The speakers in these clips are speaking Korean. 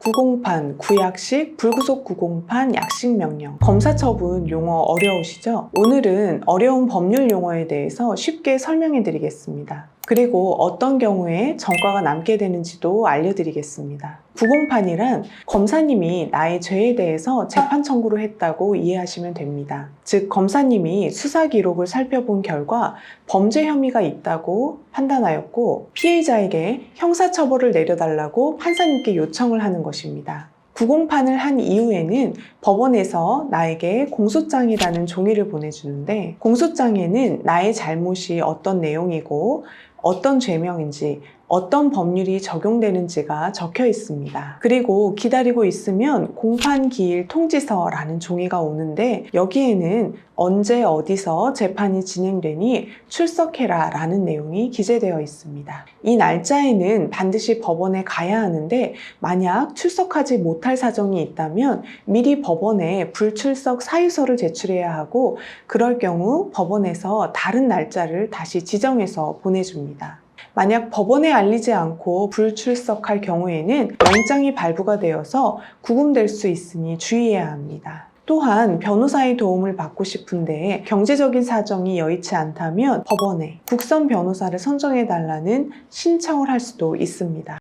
구공판, 구약식, 불구속 구공판, 약식명령. 검사처분 용어 어려우시죠? 오늘은 어려운 법률 용어에 대해서 쉽게 설명해 드리겠습니다. 그리고 어떤 경우에 전과가 남게 되는지도 알려드리겠습니다. 구공판이란 검사님이 나의 죄에 대해서 재판 청구를 했다고 이해하시면 됩니다. 즉, 검사님이 수사 기록을 살펴본 결과 범죄 혐의가 있다고 판단하였고 피해자에게 형사처벌을 내려달라고 판사님께 요청을 하는 것입니다. 구공판을 한 이후에는 법원에서 나에게 공소장이라는 종이를 보내주는데, 공소장에는 나의 잘못이 어떤 내용이고 어떤 죄명인지, 어떤 법률이 적용되는지가 적혀 있습니다. 그리고 기다리고 있으면 공판기일 통지서라는 종이가 오는데, 여기에는 언제 어디서 재판이 진행되니 출석해라 라는 내용이 기재되어 있습니다. 이 날짜에는 반드시 법원에 가야 하는데, 만약 출석하지 못할 사정이 있다면 미리 법원에 불출석 사유서를 제출해야 하고, 그럴 경우 법원에서 다른 날짜를 다시 지정해서 보내줍니다. 만약 법원에 알리지 않고 불출석할 경우에는 영장이 발부가 되어서 구금될 수 있으니 주의해야 합니다. 또한 변호사의 도움을 받고 싶은데 경제적인 사정이 여의치 않다면 법원에 국선 변호사를 선정해달라는 신청을 할 수도 있습니다.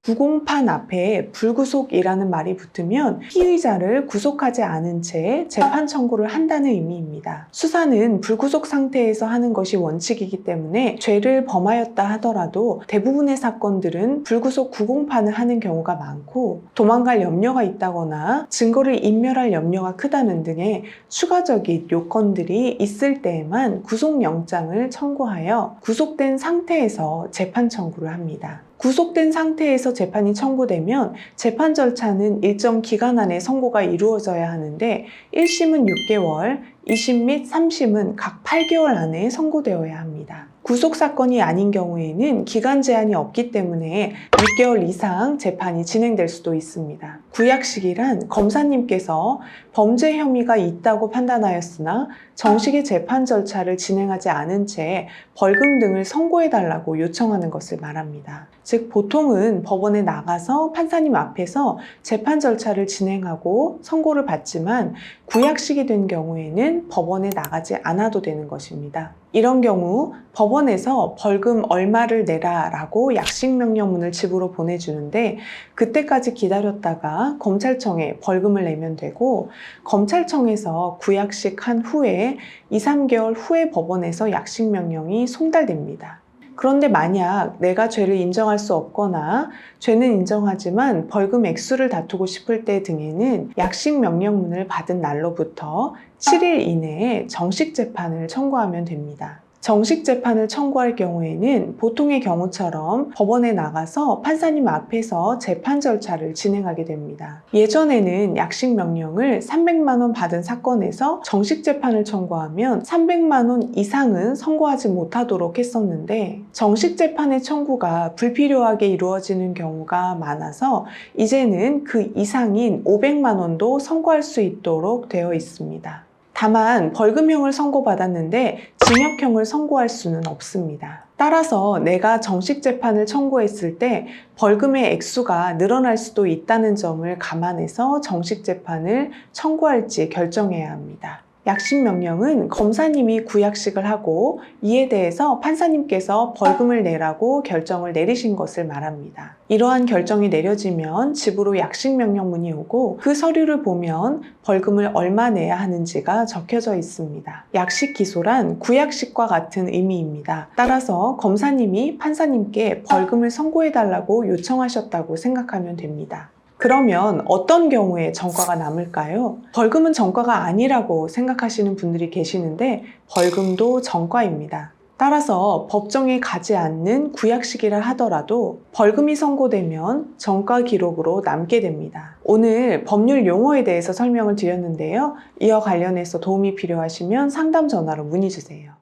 구공판 앞에 불구속이라는 말이 붙으면 피의자를 구속하지 않은 채 재판 청구를 한다는 의미입니다. 수사는 불구속 상태에서 하는 것이 원칙이기 때문에 죄를 범하였다 하더라도 대부분의 사건들은 불구속 구공판을 하는 경우가 많고, 도망갈 염려가 있다거나 증거를 인멸할 염려가 크다는 등의 추가적인 요건들이 있을 때에만 구속영장을 청구하여 구속된 상태에서 재판 청구를 합니다. 구속된 상태에서 재판이 청구되면 재판 절차는 일정 기간 안에 선고가 이루어져야 하는데, 1심은 6개월, 2심 및 3심은 각 8개월 안에 선고되어야 합니다. 구속 사건이 아닌 경우에는 기간 제한이 없기 때문에 6개월 이상 재판이 진행될 수도 있습니다. 구약식이란 검사님께서 범죄 혐의가 있다고 판단하였으나 정식의 재판 절차를 진행하지 않은 채 벌금 등을 선고해달라고 요청하는 것을 말합니다. 즉, 보통은 법원에 나가서 판사님 앞에서 재판 절차를 진행하고 선고를 받지만, 구약식이 된 경우에는 법원에 나가지 않아도 되는 것입니다. 이런 경우 법원에서 벌금 얼마를 내라 라고 약식명령문을 집으로 보내주는데, 그때까지 기다렸다가 검찰청에 벌금을 내면 되고, 검찰청에서 구약식 한 후에 2~3개월 후에 법원에서 약식명령이 송달됩니다. 그런데 만약 내가 죄를 인정할 수 없거나 죄는 인정하지만 벌금 액수를 다투고 싶을 때 등에는 약식명령문을 받은 날로부터 7일 이내에 정식 재판을 청구하면 됩니다. 정식 재판을 청구할 경우에는 보통의 경우처럼 법원에 나가서 판사님 앞에서 재판 절차를 진행하게 됩니다. 예전에는 약식 명령을 300만 원 받은 사건에서 정식 재판을 청구하면 300만 원 이상은 선고하지 못하도록 했었는데, 정식 재판의 청구가 불필요하게 이루어지는 경우가 많아서 이제는 그 이상인 500만 원도 선고할 수 있도록 되어 있습니다. 다만 벌금형을 선고받았는데 징역형을 선고할 수는 없습니다. 따라서 내가 정식 재판을 청구했을 때 벌금의 액수가 늘어날 수도 있다는 점을 감안해서 정식 재판을 청구할지 결정해야 합니다. 약식명령은 검사님이 구약식을 하고 이에 대해서 판사님께서 벌금을 내라고 결정을 내리신 것을 말합니다. 이러한 결정이 내려지면 집으로 약식명령문이 오고, 그 서류를 보면 벌금을 얼마 내야 하는지가 적혀져 있습니다. 약식기소란 구약식과 같은 의미입니다. 따라서 검사님이 판사님께 벌금을 선고해달라고 요청하셨다고 생각하면 됩니다. 그러면 어떤 경우에 전과가 남을까요? 벌금은 전과가 아니라고 생각하시는 분들이 계시는데, 벌금도 전과입니다. 따라서 법정에 가지 않는 구약식이라 하더라도 벌금이 선고되면 전과 기록으로 남게 됩니다. 오늘 법률 용어에 대해서 설명을 드렸는데요. 이와 관련해서 도움이 필요하시면 상담 전화로 문의 주세요.